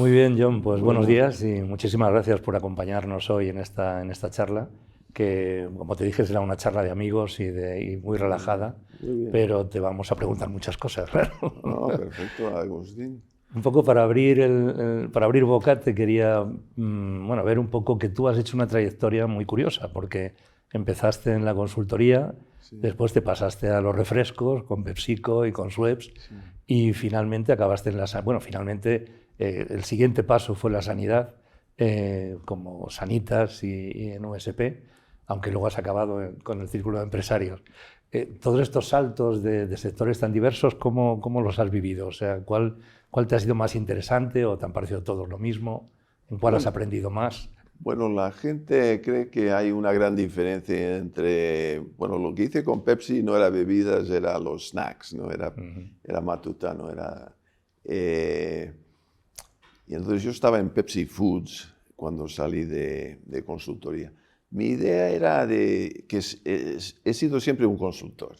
Muy bien, John, pues buenos días y muchísimas gracias por acompañarnos hoy en esta charla, que como te dije será una charla de amigos y muy relajada, Muy bien. pero te vamos a preguntar muchas cosas, claro. No, perfecto, Agustín. Un poco para abrir boca te quería bueno, ver un poco que tú has hecho una trayectoria muy curiosa, porque empezaste en la consultoría, Sí, después te pasaste a los refrescos con PepsiCo y con Schweppes sí, y finalmente acabaste en bueno, finalmente el siguiente paso fue la sanidad, como Sanitas y en USP, aunque luego has acabado con el círculo de empresarios. Todos estos saltos de sectores tan diversos, ¿cómo los has vivido? O sea, ¿cuál te ha sido más interesante o te han parecido todos lo mismo? ¿En cuál has Bueno, aprendido más? bueno, la gente cree que hay una gran diferencia entre, bueno, lo que hice con Pepsi no era bebidas, era los snacks, ¿no? Era matutano, eh, y entonces yo estaba en Pepsi Foods cuando salí de consultoría. Mi idea era de que he sido siempre un consultor.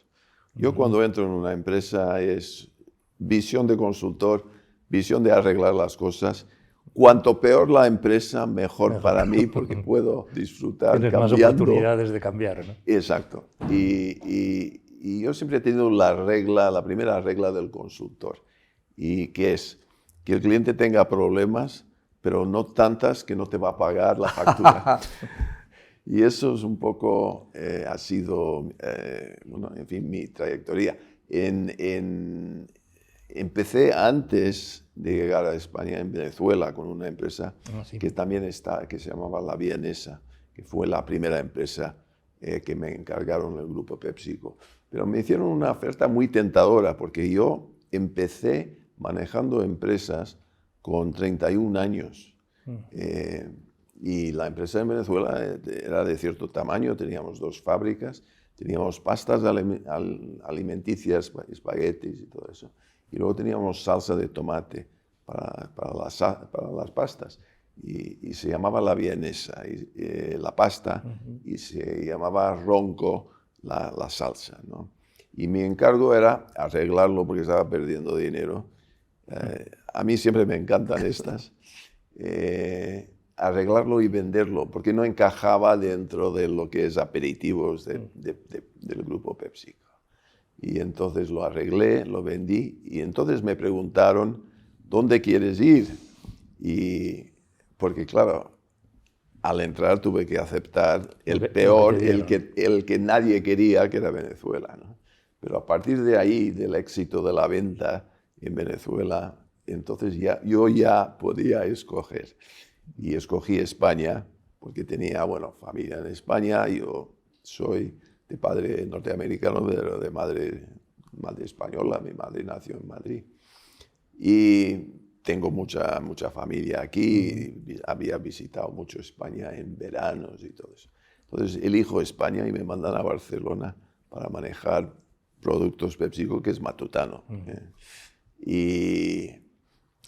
Yo cuando entro en una empresa es visión de consultor, visión de arreglar las cosas. Cuanto peor la empresa, mejor Mejor. para mí, porque puedo disfrutar Tienes más cambiando. oportunidades de cambiar, ¿no? Exacto. Y yo siempre he tenido la primera regla del consultor, y que es que el cliente tenga problemas, pero no tantas que no te va a pagar la factura. Y eso es un poco, ha sido, bueno, en fin, mi trayectoria. Empecé antes de llegar a España, en Venezuela, con una empresa Sí. que también que se llamaba La Vienesa, que fue la primera empresa que me encargaron el grupo PepsiCo. Pero me hicieron una oferta muy tentadora, porque yo empecé manejando empresas con 31 años. Y la empresa en Venezuela era de cierto tamaño, teníamos 2 fábricas, teníamos pastas alimenticias, espaguetis y todo eso. Y luego teníamos salsa de tomate para las pastas. Y se llamaba La Vienesa, la pasta, y se llamaba Ronco la salsa, ¿no? Y mi encargo era arreglarlo porque estaba perdiendo dinero. A mí siempre me encantan estas. Arreglarlo y venderlo, porque no encajaba dentro de lo que es aperitivos del grupo PepsiCo. Y entonces lo arreglé, lo vendí, y entonces me preguntaron, ¿dónde quieres ir? Y porque claro, al entrar tuve que aceptar el peor, el que nadie quería, que era Venezuela, ¿no? Pero a partir de ahí, del éxito de la venta en Venezuela, entonces yo ya podía escoger. Y escogí España porque tenía, bueno, familia en España. Yo soy de padre norteamericano, pero de madre española. Mi madre nació en Madrid. Y tengo mucha familia aquí. Había visitado mucho España en veranos y todo eso. Entonces elijo España y me mandan a Barcelona para manejar productos PepsiCo, que es matutano. Y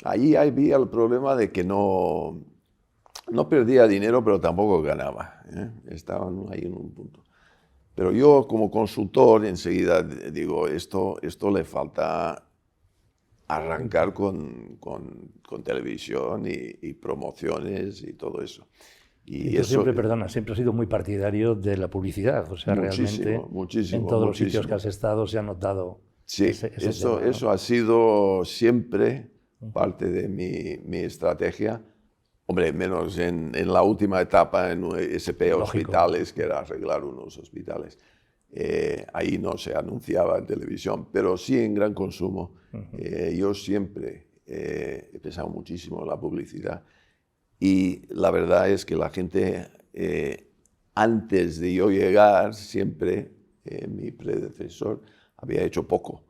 ahí había el problema de que no perdía dinero, pero tampoco ganaba. Estaban ahí en un punto. Pero yo, como consultor, enseguida digo, esto le falta arrancar con televisión y promociones y todo eso. Y tú siempre, perdona, siempre has sido muy partidario de la publicidad. O sea, realmente en todos los sitios que has estado se ha notado ese tema, ¿no? Eso ha sido siempre parte de mi estrategia. Hombre, menos en la última etapa en USP Hospitales, que era arreglar unos hospitales. Ahí no se anunciaba en televisión, pero sí en gran consumo. Yo siempre he pensado muchísimo en la publicidad. Y la verdad es que la gente, antes de yo llegar, siempre mi predecesor había hecho poco.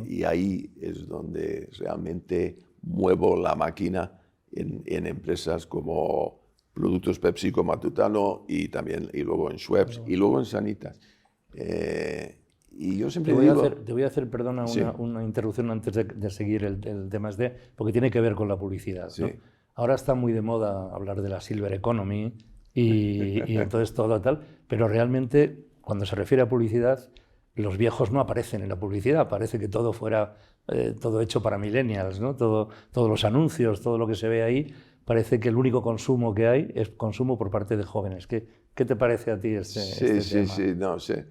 Y ahí es donde realmente muevo la máquina en empresas como Productos PepsiCo Matutano y luego en Schweppes y luego en Sanitas. Y yo siempre Te voy a hacer, perdona, Sí. una interrupción antes de seguir el tema porque tiene que ver con la publicidad, ¿no? Sí. Ahora está muy de moda hablar de la Silver Economy y entonces todo tal, pero realmente cuando se refiere a publicidad, los viejos no aparecen en la publicidad, parece que todo fuera todo hecho para millennials, ¿no? Todos los anuncios, todo lo que se ve ahí, parece que el único consumo que hay es consumo por parte de jóvenes. ¿Qué te parece a ti este tema? Sí, no sé.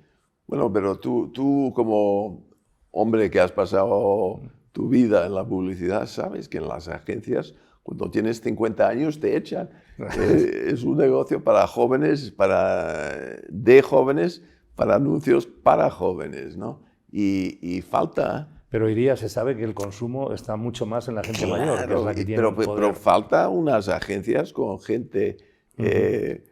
Bueno, pero tú como hombre que has pasado tu vida en la publicidad, sabes que en las agencias, cuando tienes 50 años, te echan. Es un negocio para jóvenes, de jóvenes, para anuncios para jóvenes, ¿no? Y falta... Pero hoy día se sabe que el consumo está mucho más en la gente mayor, que es la que tiene el poder. Pero falta unas agencias con gente... que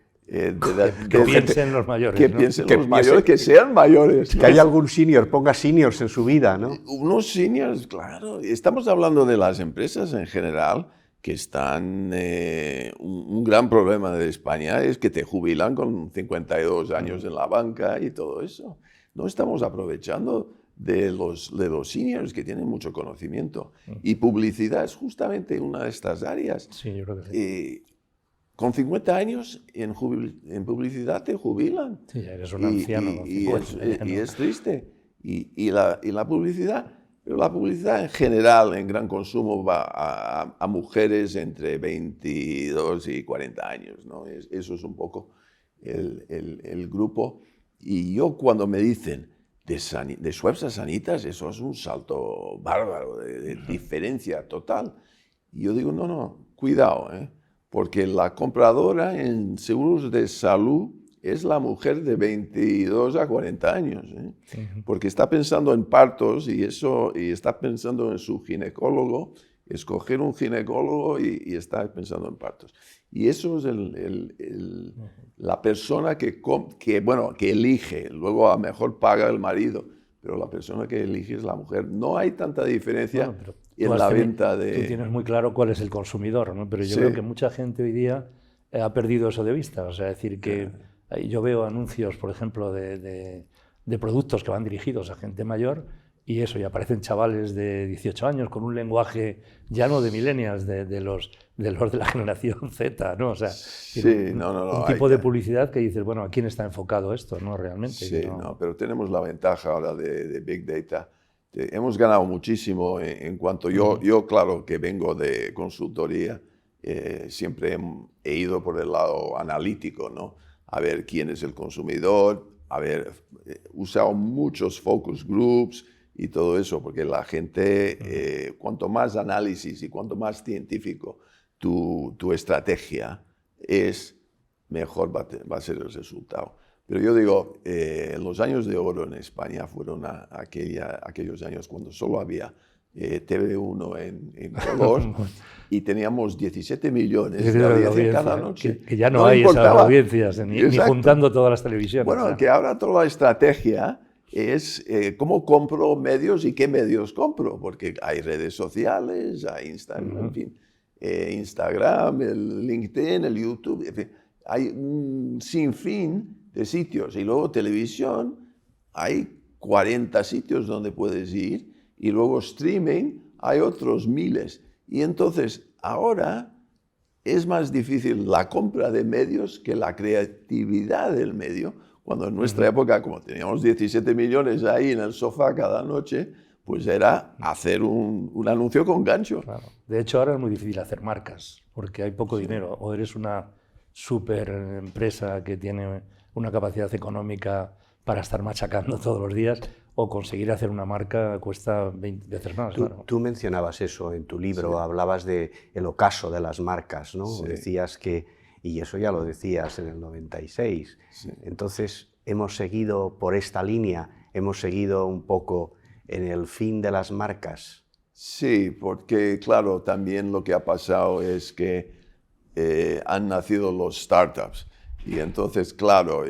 piensen los mayores, que ¿no? piensen los mayores, que sean mayores. Que haya algún senior, ponga seniors en su vida, ¿no? Unos seniors, claro. Estamos hablando de las empresas en general, que están... un gran problema de España es que te jubilan con 52 años en la banca y todo eso. No estamos aprovechando de los seniors que tienen mucho conocimiento. Y publicidad es justamente una de estas áreas. Sí, yo creo que sí. Con 50 años en publicidad te jubilan. Sí, ya eres un anciano. Y es triste. Y la publicidad, pero la publicidad en general, en gran consumo, va a mujeres entre 22 y 40 años, ¿no? Eso es un poco el grupo. Y yo cuando me dicen de Schweppes a Sanitas, eso es un salto bárbaro, de diferencia total. Y yo digo, no, cuidado, porque la compradora en seguros de salud es la mujer de 22 a 40 años, porque está pensando en partos y está pensando en su ginecólogo, escoger un ginecólogo y está pensando en partos. Y eso es la persona que elige, luego a lo mejor paga el marido, pero la persona que elige es la mujer. No hay tanta diferencia en la venta de... Tú tienes muy claro cuál es el consumidor, ¿no? Pero yo creo que mucha gente hoy día ha perdido eso de vista. O sea, decir que yo veo anuncios, por ejemplo, de productos que van dirigidos a gente mayor y eso, y aparecen chavales de 18 años con un lenguaje ya no de millennials, de los de la generación Z, ¿no? O sea, un tipo de publicidad que dices, bueno, ¿a quién está enfocado esto, no? Realmente. Sí, pero tenemos la ventaja ahora de Big Data. Hemos ganado muchísimo en cuanto yo claro que vengo de consultoría, siempre he ido por el lado analítico, ¿no? A ver quién es el consumidor, usado muchos focus groups y todo eso, porque la gente, cuanto más análisis y cuanto más científico tu estrategia es, mejor va a ser el resultado. Pero yo digo, los años de oro en España fueron aquellos años cuando solo había TV1 en color y teníamos 17 millones de audiencia cada noche. Que ya no hay esas audiencias, ni juntando todas las televisiones. Bueno, que ahora toda la estrategia es cómo compro medios y qué medios compro, porque hay redes sociales, hay Instagram, en fin, Instagram, el LinkedIn, el YouTube, en fin, hay un sinfín de sitios. Y luego televisión, hay 40 sitios donde puedes ir, y luego streaming, hay otros miles. Y entonces, ahora es más difícil la compra de medios que la creatividad del medio, cuando en nuestra época, como teníamos 17 millones ahí en el sofá cada noche, pues era hacer un anuncio con gancho. Claro. De hecho, ahora es muy difícil hacer marcas, porque hay poco dinero. O eres una super empresa que tiene una capacidad económica para estar machacando todos los días, o conseguir hacer una marca cuesta 20 veces más. Tú mencionabas eso en tu libro, hablabas del ocaso de las marcas, ¿no? Decías que, y eso ya lo decías en el 96, entonces hemos seguido por esta línea, hemos seguido un poco en el fin de las marcas. Sí, porque claro, también lo que ha pasado es que han nacido los startups. Y entonces, claro,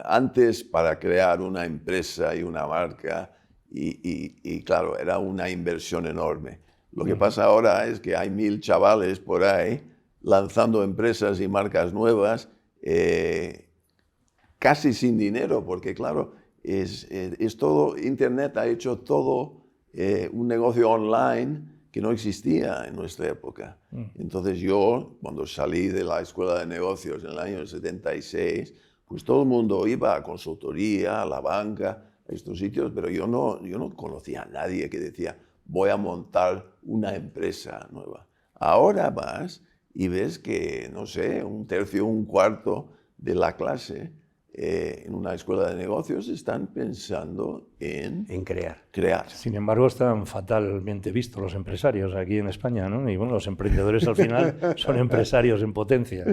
antes para crear una empresa y una marca, y claro, era una inversión enorme. Lo que pasa ahora es que hay 1000 chavales por ahí lanzando empresas y marcas nuevas casi sin dinero, porque claro, es todo, Internet ha hecho todo un negocio online que no existía en nuestra época. Entonces yo, cuando salí de la escuela de negocios en el año 76, pues todo el mundo iba a consultoría, a la banca, a estos sitios, pero yo no conocía a nadie que decía, voy a montar una empresa nueva. Ahora vas y ves que, no sé, un tercio, un cuarto de la clase en una escuela de negocios están pensando en crear. Sin embargo, están fatalmente vistos los empresarios aquí en España, ¿no? Y bueno, los emprendedores al final son empresarios en potencia.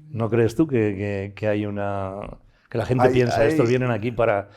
¿No crees tú que hay una... que la gente piensa, estos vienen aquí para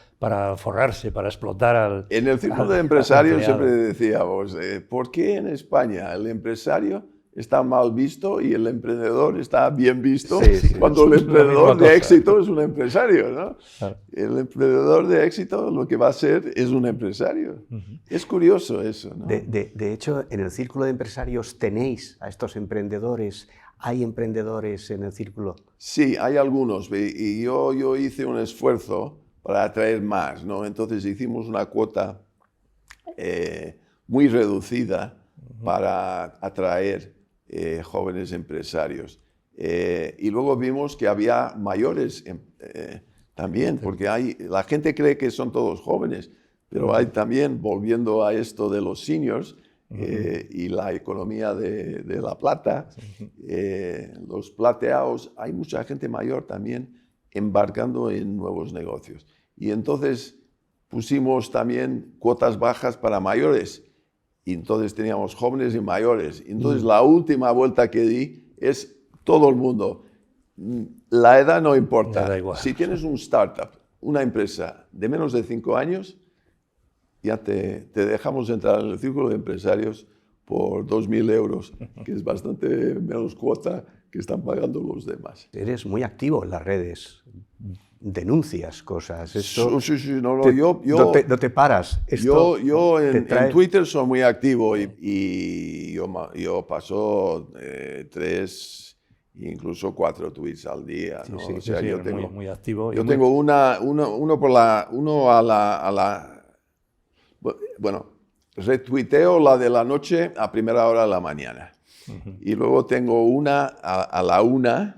forrarse, para explotar al... En el círculo de empresarios siempre decíamos, ¿por qué en España el empresario está mal visto y el emprendedor está bien visto cuando el emprendedor de éxito es un empresario, ¿no? Claro. El emprendedor de éxito lo que va a ser es un empresario. Es curioso eso, ¿no? De hecho, en el círculo de empresarios tenéis a estos emprendedores. ¿Hay emprendedores en el círculo? Sí, hay algunos. Y yo hice un esfuerzo para atraer más, ¿no? Entonces hicimos una cuota muy reducida para atraer jóvenes empresarios. Y luego vimos que había mayores también, porque la gente cree que son todos jóvenes, pero hay también, volviendo a esto de los seniors y la economía de la plata, los plateados, hay mucha gente mayor también embarcando en nuevos negocios. Y entonces pusimos también cuotas bajas para mayores. Y entonces teníamos jóvenes y mayores. Y entonces la última vuelta que di es todo el mundo. La edad no importa. Da igual. Si tienes un startup, una empresa de menos de 5 años, ya te dejamos entrar en el círculo de empresarios por 2.000 euros, que es bastante menos cuota que están pagando los demás. Eres muy activo en las redes. Denuncias cosas. Esto sí, no, no te paras. Esto yo en Twitter soy muy activo y yo paso 3, incluso 4 tweets al día, ¿no? Sí, o sea, yo tengo muy activo. Yo tengo uno a la... Bueno, retuiteo la de la noche a primera hora de la mañana. Y luego tengo una a la 1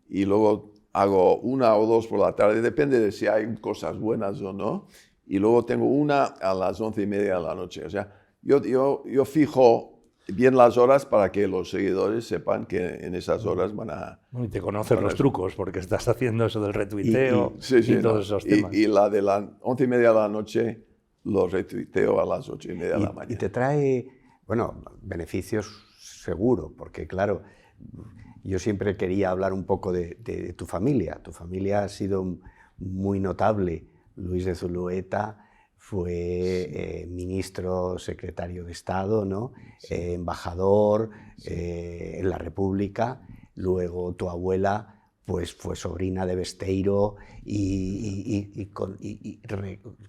y luego hago 1 o 2 por la tarde, depende de si hay cosas buenas o no. Y luego tengo una a las 11:30 de la noche. O sea, yo fijo bien las horas para que los seguidores sepan que en esas horas van a... Y te conocen los trucos, porque estás haciendo eso del retuiteo y todos esos temas. Y la de las 11:30 de la noche lo retuiteo a las 8:30 de la mañana. Y te trae, bueno, beneficios seguro, porque claro... Yo siempre quería hablar un poco de tu familia. Tu familia ha sido muy notable. Luis de Zulueta fue ministro, secretario de Estado, ¿no? Embajador en la República. Luego tu abuela pues, fue sobrina de Besteiro y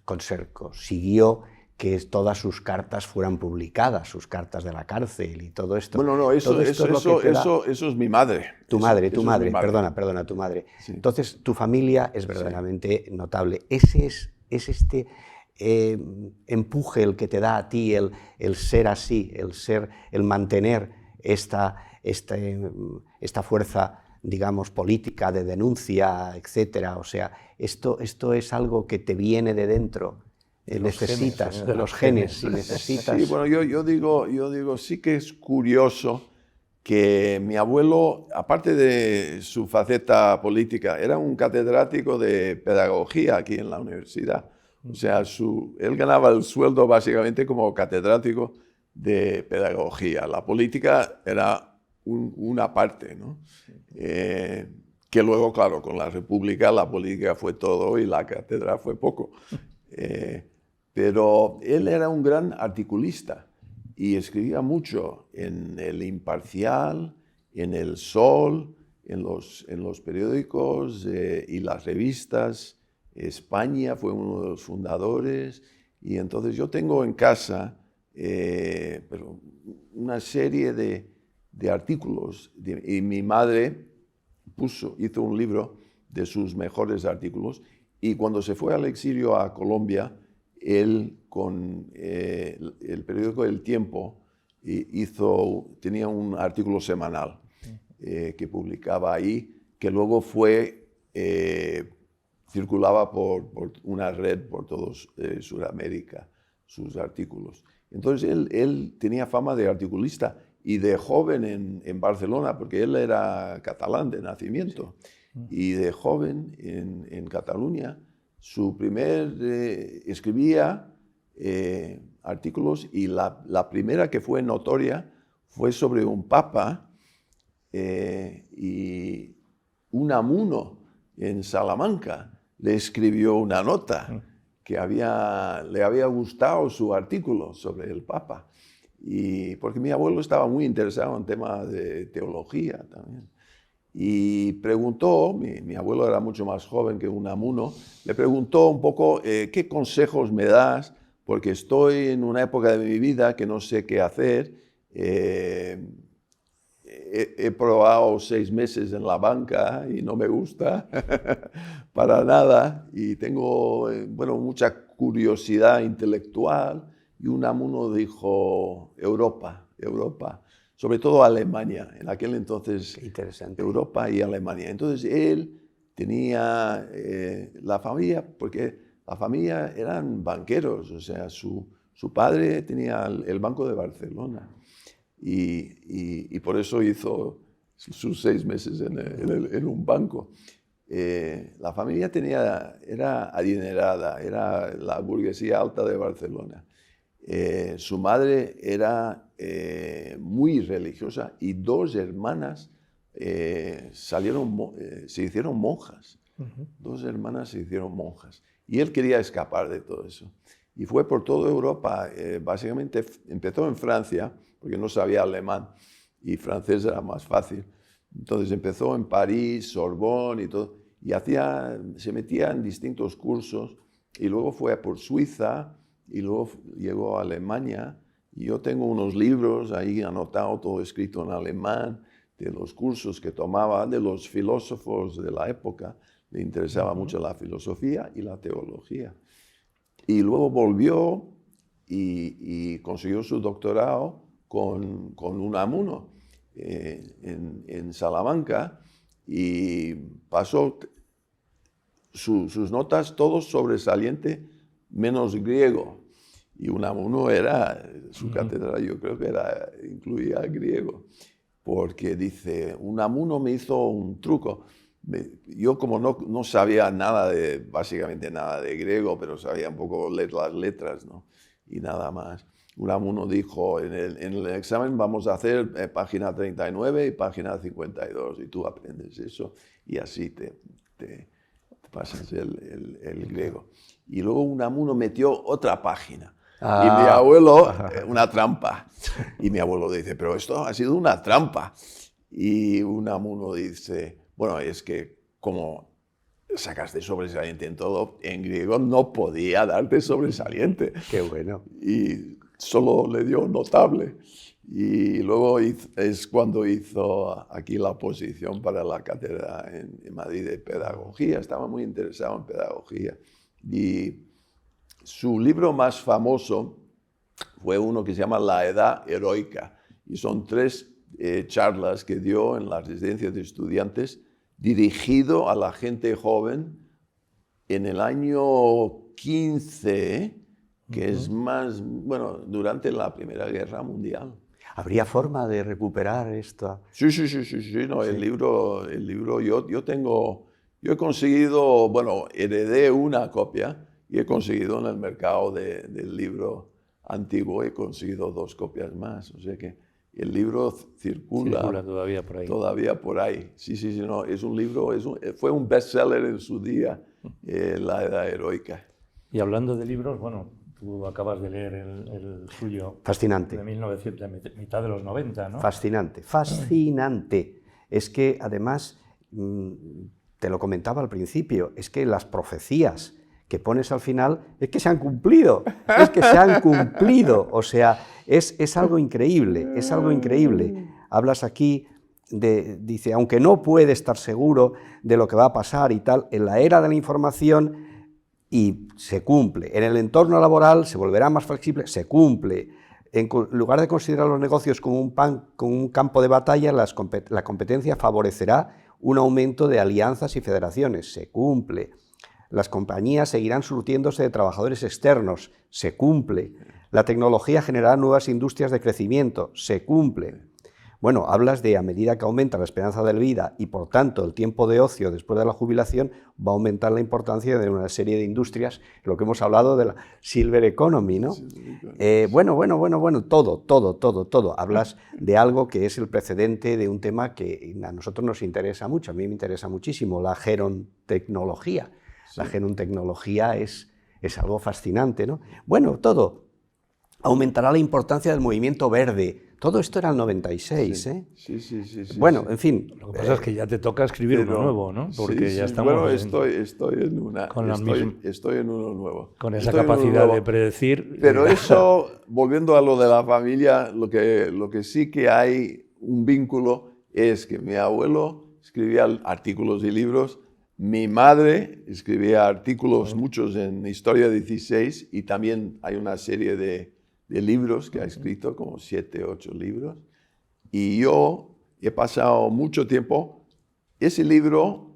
consiguió que todas sus cartas fueran publicadas, sus cartas de la cárcel y todo esto. Bueno, no, eso es mi madre. Tu madre, perdona, tu madre. Sí. Entonces, tu familia es verdaderamente notable. Ese es este empuje el que te da a ti el ser así, el mantener esta fuerza, digamos, política de denuncia, etcétera. O sea, esto es algo que te viene de dentro. Necesitas de los genes, si necesitas. Sí, bueno, yo digo, sí que es curioso que mi abuelo, aparte de su faceta política, era un catedrático de pedagogía aquí en la universidad. O sea, él ganaba el sueldo básicamente como catedrático de pedagogía. La política era una parte, ¿no? Que luego, claro, con la República la política fue todo y la cátedra fue poco. Pero él era un gran articulista y escribía mucho en El Imparcial, en El Sol, en los periódicos y las revistas. España fue uno de los fundadores. Y entonces yo tengo en casa una serie de artículos. Y mi madre hizo un libro de sus mejores artículos. Y cuando se fue al exilio a Colombia, él con el periódico El Tiempo tenía un artículo semanal que publicaba ahí, que luego circulaba por una red por toda Sudamérica, sus artículos. Entonces él tenía fama de articulista y de joven en Barcelona, porque él era catalán de nacimiento. Y de joven en Cataluña, escribía artículos, y la primera que fue notoria fue sobre un papa y Unamuno en Salamanca le escribió una nota que le había gustado su artículo sobre el papa. Y porque mi abuelo estaba muy interesado en temas de teología también. Y preguntó, mi abuelo era mucho más joven que Unamuno, le preguntó un poco qué consejos me das, porque estoy en una época de mi vida que no sé qué hacer. He probado 6 meses en la banca y no me gusta para nada, y tengo mucha curiosidad intelectual. Y Unamuno dijo Europa, sobre todo Alemania, en aquel entonces Europa y Alemania. Entonces él tenía la familia, porque la familia eran banqueros, o sea, su padre tenía el Banco de Barcelona. Y por eso hizo sus 6 meses en un banco. La familia era adinerada, era la burguesía alta de Barcelona. Su madre era muy religiosa, y 2 hermanas se hicieron monjas. 2 hermanas se hicieron monjas. Y él quería escapar de todo eso. Y fue por toda Europa. Básicamente empezó en Francia, porque no sabía alemán y francés era más fácil. Entonces empezó en París, Sorbonne y todo, y se metía en distintos cursos, y luego fue por Suiza, y luego llegó a Alemania. Y yo tengo unos libros ahí anotados, todo escrito en alemán, de los cursos que tomaba, de los filósofos de la época. Le interesaba mucho la filosofía y la teología. Y luego volvió y consiguió su doctorado con Unamuno en Salamanca, y pasó sus notas todos sobresalientes, menos griego. Y Unamuno su cátedra, yo creo que incluía griego, porque dice, Unamuno me hizo un truco. Yo, como no sabía básicamente nada de griego, pero sabía un poco leer las letras, ¿no? Y nada más. Unamuno dijo, en el examen vamos a hacer página 39 y página 52, y tú aprendes eso, y así te pasas el griego. Y luego Unamuno metió otra página. Y mi abuelo, una trampa. Y mi abuelo dice, pero esto ha sido una trampa. Y Unamuno dice, bueno, es que como sacaste sobresaliente en todo, en griego no podía darte sobresaliente. Qué bueno. Y solo le dio notable. Y luego es cuando hizo aquí la oposición para la cátedra en Madrid de pedagogía. Estaba muy interesado en pedagogía. Y su libro más famoso fue uno que se llama La Edad Heroica. Y son 3 charlas que dio en las residencias de estudiantes, dirigido a la gente joven en el año 15, que es durante la Primera Guerra Mundial. ¿Habría forma de recuperar esto? Sí. No, sí. El libro yo he conseguido, heredé una copia, y he conseguido en el mercado del libro antiguo, he conseguido 2 copias más. O sea que el libro circula todavía por ahí. Todavía por ahí. Sí, no, es un libro, fue un bestseller en su día, La Edad Heroica. Y hablando de libros, tú acabas de leer el suyo. Fascinante. De 1900, mitad de los 90, ¿no? Fascinante. Es que, además, te lo comentaba al principio, es que las profecías que pones al final es que se han cumplido, o sea, es algo increíble, Hablas aquí dice, aunque no puede estar seguro de lo que va a pasar y tal, en la era de la información, y se cumple. En el entorno laboral se volverá más flexible, se cumple. En lugar de considerar los negocios como un campo de batalla, la competencia favorecerá un aumento de alianzas y federaciones, se cumple. Las compañías seguirán surtiéndose de trabajadores externos, se cumple. La tecnología generará nuevas industrias de crecimiento, se cumple. Bueno, hablas de a medida que aumenta la esperanza de vida y por tanto el tiempo de ocio después de la jubilación, va a aumentar la importancia de una serie de industrias, lo que hemos hablado de la Silver Economy, ¿no? Bueno, todo. Hablas de algo que es el precedente de un tema que a nosotros nos interesa mucho, a mí me interesa muchísimo, la gerontecnología. Sí. La gerontecnología es algo fascinante, ¿no? Bueno, todo. Aumentará la importancia del movimiento verde. Todo esto era el 96, sí. ¿eh? Sí. Bueno, en fin. Lo que pasa es que ya te toca escribir uno nuevo, ¿no? Porque ya estamos... Bueno, estoy en una... Estoy en uno nuevo. Con esa capacidad de predecir... Pero eso, volviendo a lo de la familia, lo que sí que hay un vínculo es que mi abuelo escribía artículos y libros, mi madre escribía artículos, muchos en Historia 16, y también hay una serie de libros que ha escrito, como 7, 8 libros, y yo he pasado mucho tiempo. Ese libro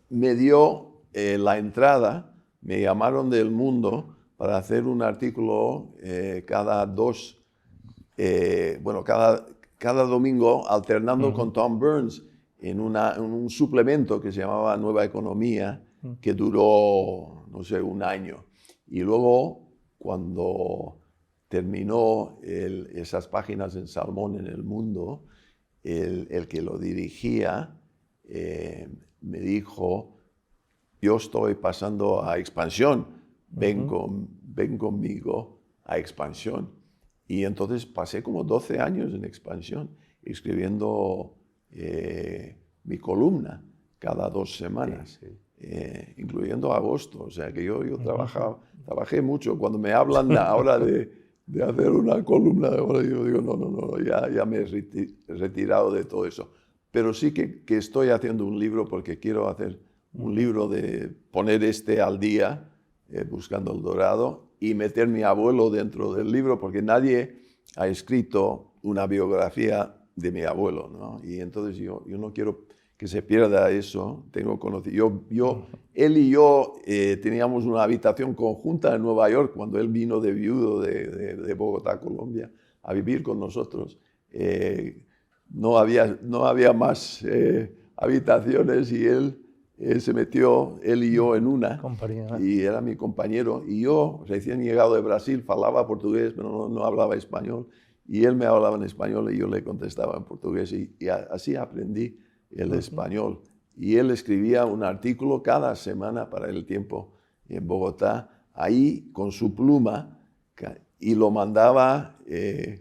me dio la entrada, me llamaron del Mundo para hacer un artículo cada domingo, alternando con Tom Burns, en un suplemento que se llamaba Nueva Economía, que duró, no sé, un año. Y luego, cuando terminó esas páginas en Salmón en el Mundo, el que lo dirigía me dijo: yo estoy pasando a Expansión, ven conmigo a Expansión. Y entonces pasé como 12 años en Expansión, escribiendo mi columna cada 2 semanas. Sí. Incluyendo agosto. O sea que yo trabajé mucho. Cuando me hablan ahora de hacer una columna, yo digo, no, ya me he retirado de todo eso. Pero sí que estoy haciendo un libro, porque quiero hacer un libro de poner al día, Buscando el Dorado, y meter mi abuelo dentro del libro, porque nadie ha escrito una biografía de mi abuelo, ¿no? Y entonces yo no quiero que se pierda eso. Él y yo teníamos una habitación conjunta en Nueva York cuando él vino de viudo de Bogotá, Colombia, a vivir con nosotros. No había más habitaciones, y él se metió, él y yo, en una, y era mi compañero. Y yo, recién llegado de Brasil, falaba portugués, pero no hablaba español, y él me hablaba en español y yo le contestaba en portugués, y así aprendí el español. Y él escribía un artículo cada semana para El Tiempo en Bogotá, ahí con su pluma, y lo mandaba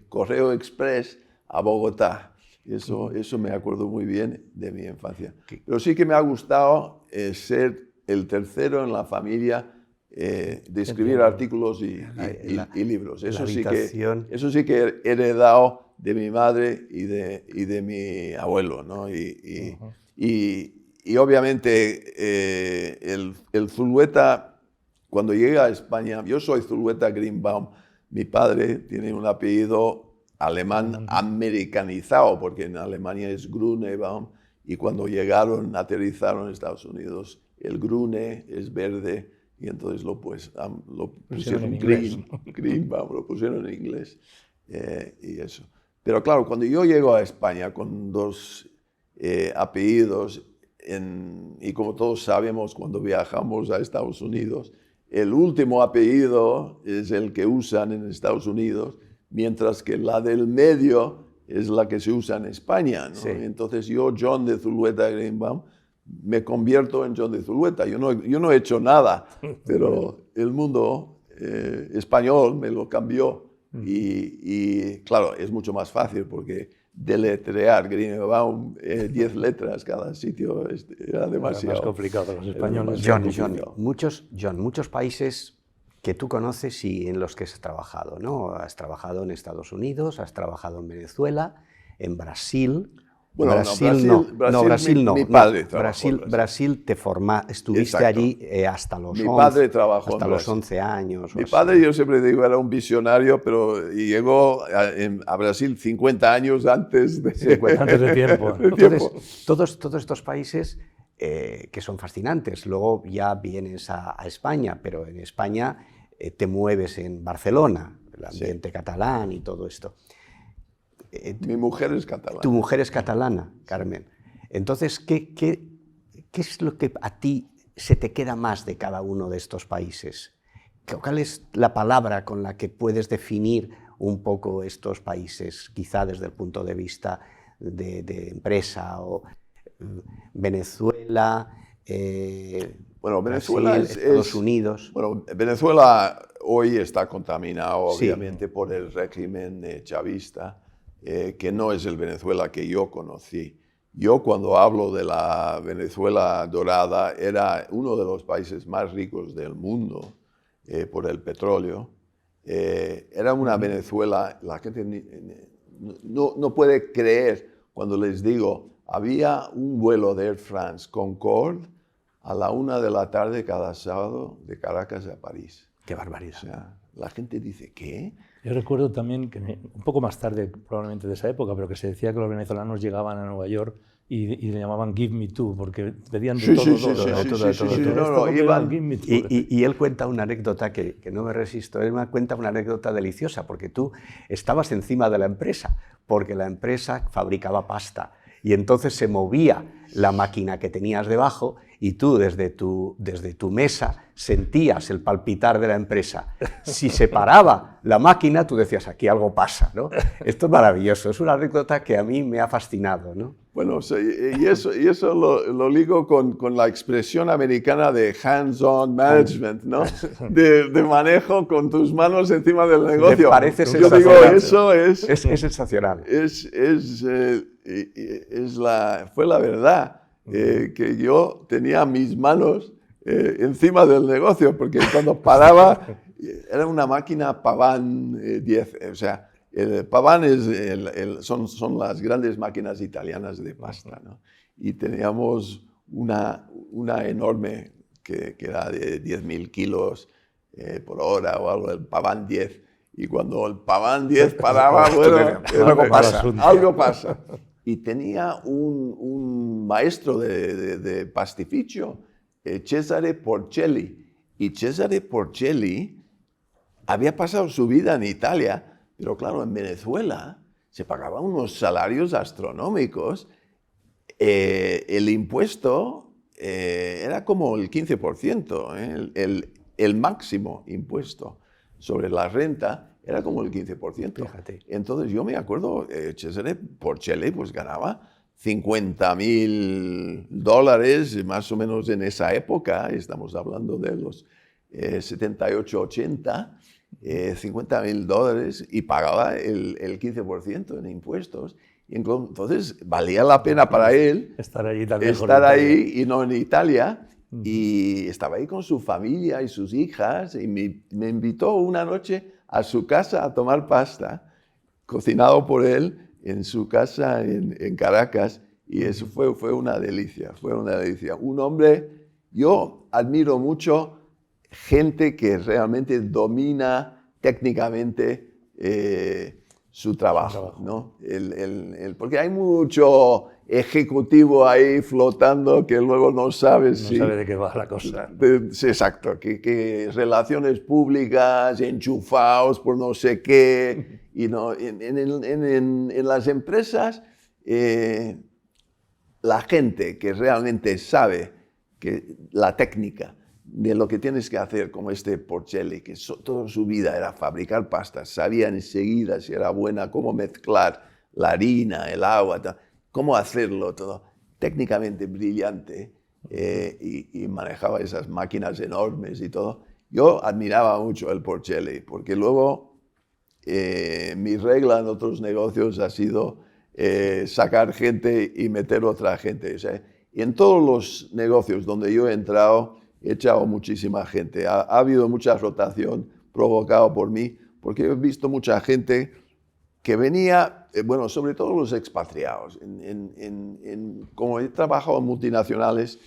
correo express a Bogotá. Eso me acuerdo muy bien de mi infancia. Pero sí que me ha gustado ser el tercero en la familia de escribir artículos y libros. Eso sí que he heredado de mi madre y de mi abuelo, ¿no? Y obviamente el Zulueta, cuando llega a España, yo soy Zulueta Greenbaum, mi padre tiene un apellido alemán americanizado, porque en Alemania es Grunebaum, y cuando aterrizaron en Estados Unidos, el Grune es verde, y entonces lo pusieron en inglés. Greenbaum, lo pusieron en inglés, y eso. Pero claro, cuando yo llego a España con 2 apellidos, y como todos sabemos, cuando viajamos a Estados Unidos, el último apellido es el que usan en Estados Unidos, mientras que la del medio es la que se usa en España, ¿no? Sí. Entonces yo, John de Zulueta Greenbaum, me convierto en John de Zulueta. Yo no he hecho nada, pero el mundo español me lo cambió. Y claro, es mucho más fácil, porque deletrear Greenbaum 10 letras cada sitio era demasiado. Era más complicado los españoles. John, muchos países que tú conoces y en los que has trabajado, ¿no? Has trabajado en Estados Unidos, has trabajado en Venezuela, en Brasil. Bueno, Brasil no. Mi padre Brasil estuviste Exacto. allí hasta los mi padre trabajó hasta los 11 años. Mi padre, yo siempre digo, era un visionario, pero llegó a Brasil 50 años antes de tiempo. Entonces, todos estos países que son fascinantes. Luego ya vienes a España, pero en España te mueves en Barcelona. el ambiente catalán y todo esto. Mi mujer es catalana. Tu mujer es catalana, Carmen. Entonces, ¿qué es lo que a ti se te queda más de cada uno de estos países? ¿Cuál es la palabra con la que puedes definir un poco estos países, quizá desde el punto de vista de empresa? O Venezuela, bueno, Venezuela Brasil, Estados Unidos. Bueno, Venezuela hoy está contaminado, obviamente, por el régimen chavista, que no es el Venezuela que yo conocí. Yo, cuando hablo de la Venezuela dorada, era uno de los países más ricos del mundo por el petróleo. Era una Venezuela, la gente no puede creer cuando les digo, había un vuelo de Air France Concorde a la 1 de la tarde cada sábado de Caracas a París. ¡Qué barbaridad! O sea, la gente dice, ¿qué? Yo recuerdo también que un poco más tarde, probablemente de esa época, pero que se decía que los venezolanos llegaban a Nueva York y le llamaban Give Me Two, porque pedían de todo. Y él cuenta una anécdota que no me resisto. Él me cuenta una anécdota deliciosa, porque tú estabas encima de la empresa, porque la empresa fabricaba pasta. Y entonces se movía la máquina que tenías debajo y tú desde tu mesa sentías el palpitar de la empresa. Si se paraba la máquina, tú decías, aquí algo pasa, ¿no? Esto es maravilloso, es una anécdota que a mí me ha fascinado, ¿no? Bueno, y eso lo ligo con la expresión americana de hands-on management, ¿no? De manejo con tus manos encima del negocio. Me parece Yo sensacional. digo, eso es sensacional. Fue la verdad, que yo tenía mis manos encima del negocio, porque cuando paraba, era una máquina Pavan 10, o sea, el Pavan son las grandes máquinas italianas de pasta, ¿no? Y teníamos una enorme que era de 10.000 kilos por hora o algo, el Pavan 10. Y cuando el Pavan 10 paraba, bueno, algo pasa. Y tenía un maestro de pastificio, Cesare Porcelli. Y Cesare Porcelli había pasado su vida en Italia, pero claro, en Venezuela se pagaban unos salarios astronómicos. El impuesto era como el 15%, el máximo impuesto sobre la renta era como el 15%. Fíjate. Entonces yo me acuerdo, Cesare Porcelli pues ganaba $50.000 más o menos en esa época, estamos hablando de los 78, 80, $50.000 y pagaba el 15% en impuestos. Y entonces valía la pena para él estar ahí y no en Italia. Y estaba ahí con su familia y sus hijas y me invitó una noche a su casa a tomar pasta, cocinado por él en su casa en Caracas, y eso fue una delicia, Un hombre, yo admiro mucho gente que realmente domina técnicamente su trabajo, ¿no? Porque hay mucho ejecutivo ahí flotando que luego no sabe de qué va la cosa. Exacto, que relaciones públicas, enchufados por no sé qué. Y no, en las empresas, la gente que realmente sabe que la técnica de lo que tienes que hacer, como este Porcelli, que toda su vida era fabricar pastas, sabía enseguida si era buena, cómo mezclar la harina, el agua, cómo hacerlo todo, técnicamente brillante, y manejaba esas máquinas enormes y todo. Yo admiraba mucho el Porcelli, porque luego mi regla en otros negocios ha sido sacar gente y meter otra gente. O sea, y en todos los negocios donde yo he entrado, he echado muchísima gente. Ha habido mucha rotación provocada por mí, porque he visto mucha gente que venía, bueno, sobre todo los expatriados. Como he trabajado en multinacionales,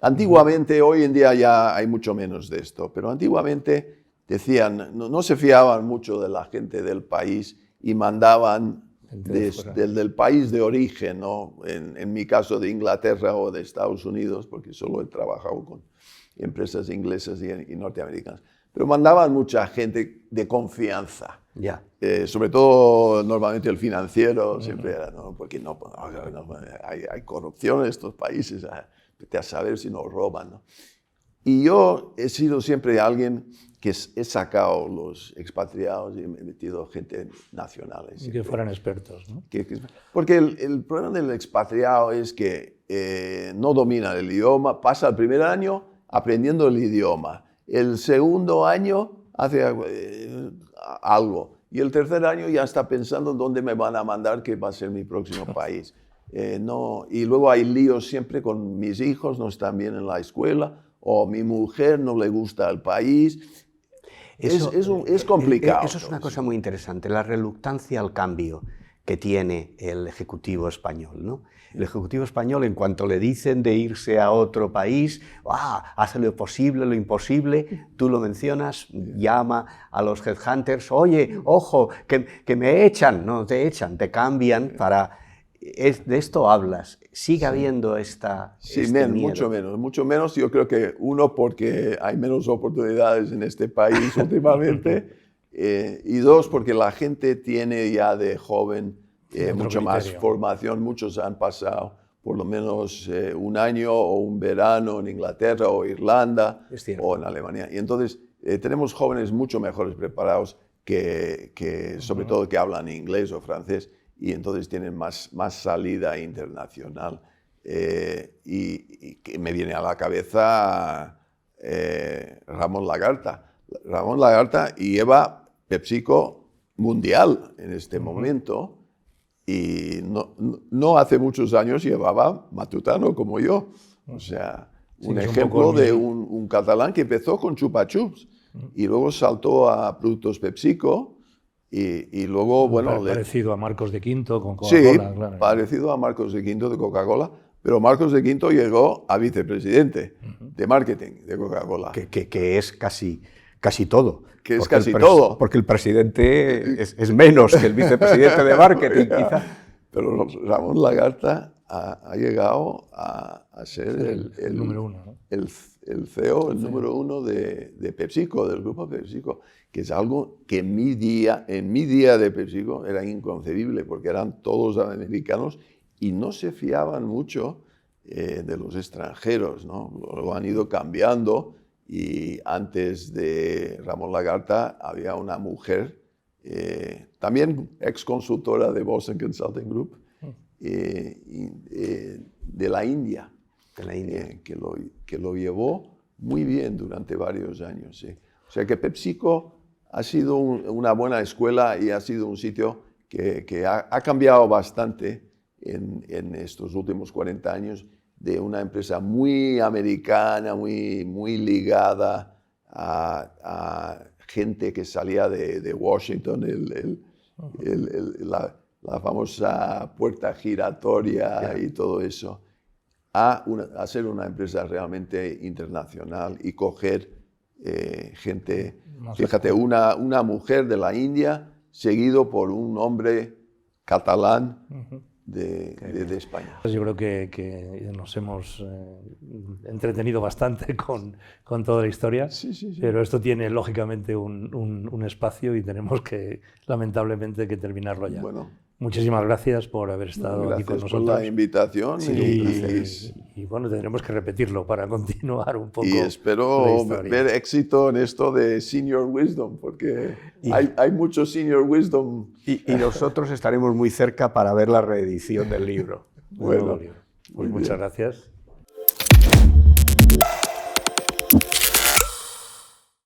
antiguamente, hoy en día ya hay mucho menos de esto, pero antiguamente decían, no se fiaban mucho de la gente del país y mandaban del país de origen, ¿no? En mi caso de Inglaterra o de Estados Unidos, porque solo he trabajado con empresas inglesas y norteamericanas. pero mandaban mucha gente de confianza. Ya. Sobre todo, normalmente el financiero siempre era, ¿no? Porque hay corrupción en estos países, vete a saber si nos roban, ¿no? Y yo he sido siempre alguien que he sacado los expatriados y he metido gente nacionales. Y que fueran expertos, ¿no? Porque el problema del expatriado es que no domina el idioma, pasa el primer año aprendiendo el idioma, el segundo año hace algo y el tercer año ya está pensando en dónde me van a mandar, que va a ser mi próximo país. Y luego hay líos siempre con mis hijos, no están bien en la escuela, o mi mujer no le gusta el país. Es complicado. Eso es una cosa muy interesante, la reluctancia al cambio que tiene el Ejecutivo español, ¿no? El Ejecutivo español, en cuanto le dicen de irse a otro país, hace lo posible, lo imposible, tú lo mencionas, llama a los headhunters, oye, ojo, que me echan, no te echan, te cambian para... de esto hablas, ¿sigue habiendo esta... Sí, mucho menos. Yo creo que uno, porque hay menos oportunidades en este país últimamente, y dos, porque la gente tiene ya de joven mucha más formación. Muchos han pasado por lo menos un año o un verano en Inglaterra o Irlanda o en Alemania. Y entonces tenemos jóvenes mucho mmejores preparados que sobre todo que hablan inglés o francés, y entonces tienen más salida internacional. Y que me viene a la cabeza Ramón Lagarta. Ramón Lagarta lleva PepsiCo mundial en este momento, y no hace muchos años llevaba Matutano como yo. O sea, un ejemplo de un catalán que empezó con Chupa Chups y luego saltó a productos PepsiCo. Y luego, bueno... Parecido a Marcos de Quinto con Coca-Cola. Sí, claro. Parecido a Marcos de Quinto de Coca-Cola, pero Marcos de Quinto llegó a vicepresidente de marketing de Coca-Cola. Que es casi todo. Que es casi todo. Porque el presidente es menos que el vicepresidente de marketing, quizá. Pero Ramón Lagarta ha llegado a ser el número uno, ¿no? el CEO, el número uno de PepsiCo, del grupo PepsiCo, que es algo que en mi día de PepsiCo era inconcebible, porque eran todos americanos y no se fiaban mucho de los extranjeros, ¿no? Lo han ido cambiando, y antes de Ramón Lagarta había una mujer, también ex consultora de Boston Consulting Group, de la India, que lo llevó muy bien durante varios años. ¿Sí? O sea que PepsiCo ha sido una buena escuela y ha sido un sitio que ha cambiado bastante en estos últimos 40 años, de una empresa muy americana, muy ligada a gente que salía de Washington, la famosa puerta giratoria y todo eso, a ser una empresa realmente internacional y coger gente, fíjate, una mujer de la India seguido por un hombre catalán de España. Yo creo que nos hemos entretenido bastante con toda la historia, sí. Pero esto tiene lógicamente un espacio y tenemos que, lamentablemente, que terminarlo ya. Bueno, muchísimas gracias por haber estado aquí con nosotros. Gracias por la invitación. Sí, y bueno, tendremos que repetirlo para continuar un poco. Y espero ver éxito en esto de Senior Wisdom, porque hay mucho Senior Wisdom. Y nosotros estaremos muy cerca para ver la reedición del libro. Bueno, pues muchas gracias.